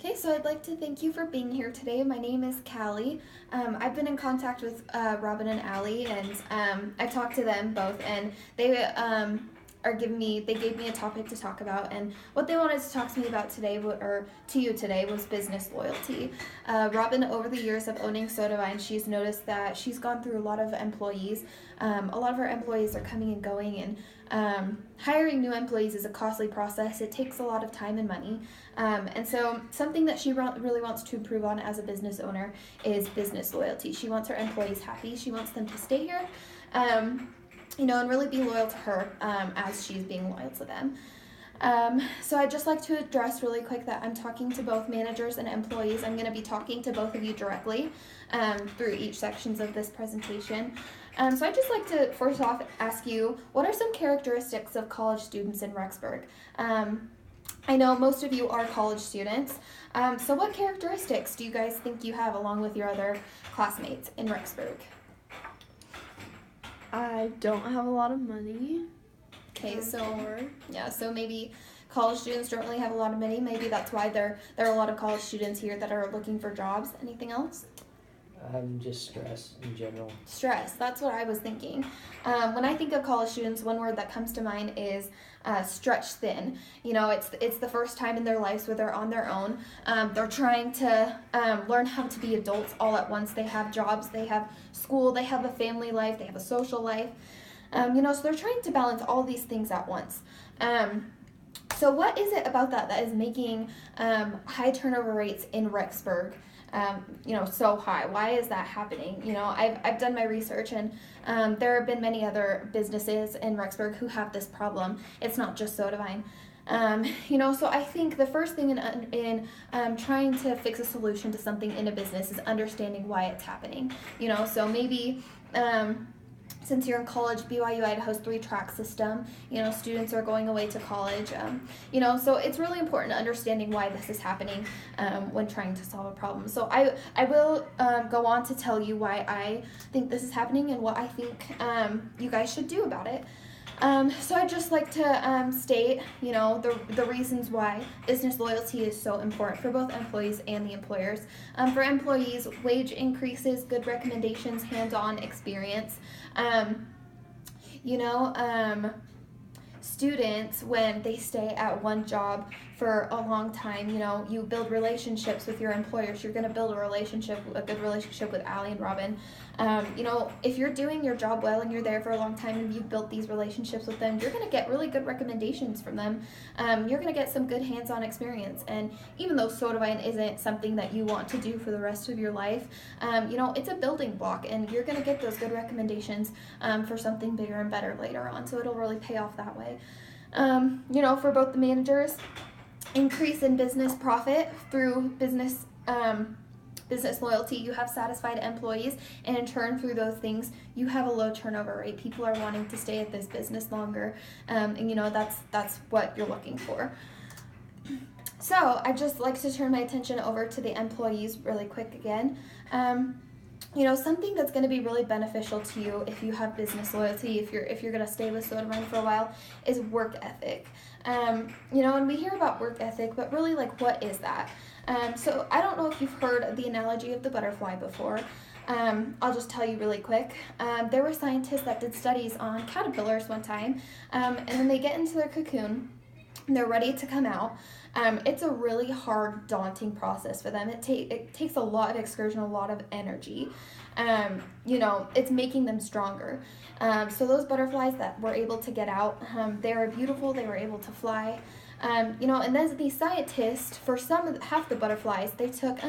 Okay, so I'd like to thank you for being here today. My name is Callie. I've been in contact with Robin and Allie, and I've talked to them both, and they gave me a topic to talk about, and what they wanted to talk to me about today, or to you today, was business loyalty. Robin, over the years of owning Soda Vine, she's noticed that she's gone through a lot of employees. A lot of her employees are coming and going, and hiring new employees is a costly process. It takes a lot of time and money. And so something that she really wants to improve on as a business owner is business loyalty. She wants her employees happy. She wants them to stay here, and really be loyal to her as she's being loyal to them. So I'd just like to address really quick that I'm talking to both managers and employees. I'm going to be talking to both of you directly through each sections of this presentation. So I'd just like to first off ask you, what are some characteristics of college students in Rexburg? I know most of you are college students, so what characteristics do you guys think you have along with your other classmates in Rexburg? I don't have a lot of money. Okay, so maybe college students don't really have a lot of money. Maybe that's why there are a lot of college students here that are looking for jobs. Anything else? Just stress in general. Stress, that's what I was thinking. When I think of college students, one word that comes to mind is stretched thin. It's the first time in their lives where they're on their own. They're trying to learn how to be adults all at once. They have jobs, they have school, they have a family life, they have a social life. So they're trying to balance all these things at once. So what is it about that is making high turnover rates in Rexburg so high? Why is that happening? I've done my research, and there have been many other businesses in Rexburg who have this problem. It's not just Soda Vine. So I think the first thing in trying to fix a solution to something in a business is understanding why it's happening. So maybe since you're in college, BYU Idaho's 3-track system. Students are going away to college. So it's really important understanding why this is happening when trying to solve a problem. So I will go on to tell you why I think this is happening and what I think you guys should do about it. So I'd just like to state, the reasons why business loyalty is so important for both employees and the employers. For employees, wage increases, good recommendations, hands-on experience. Students, when they stay at one job for a long time, you build relationships with your employers. You're going to build a good relationship with Allie and Robin. If you're doing your job well and you're there for a long time and you've built these relationships with them, you're going to get really good recommendations from them. You're going to get some good hands-on experience. And even though Soda Vine isn't something that you want to do for the rest of your life, it's a building block, and you're going to get those good recommendations for something bigger and better later on. So it'll really pay off that way. For both the managers, increase in business profit through business loyalty. You have satisfied employees, and in turn, through those things, you have a low turnover rate. People are wanting to stay at this business longer, and that's what you're looking for. So I'd just like to turn my attention over to the employees really quick again. Something that's going to be really beneficial to you if you have business loyalty, if you're going to stay with Soda Vine for a while, is work ethic. And we hear about work ethic, but really, what is that? So I don't know if you've heard the analogy of the butterfly before. I'll just tell you really quick. There were scientists that did studies on caterpillars one time, and then they get into their cocoon, and they're ready to come out. It's a really hard, daunting process for them. It takes a lot of excursion, a lot of energy. It's making them stronger. So those butterflies that were able to get out, they were beautiful, they were able to fly. And then these scientists, for half the butterflies, they took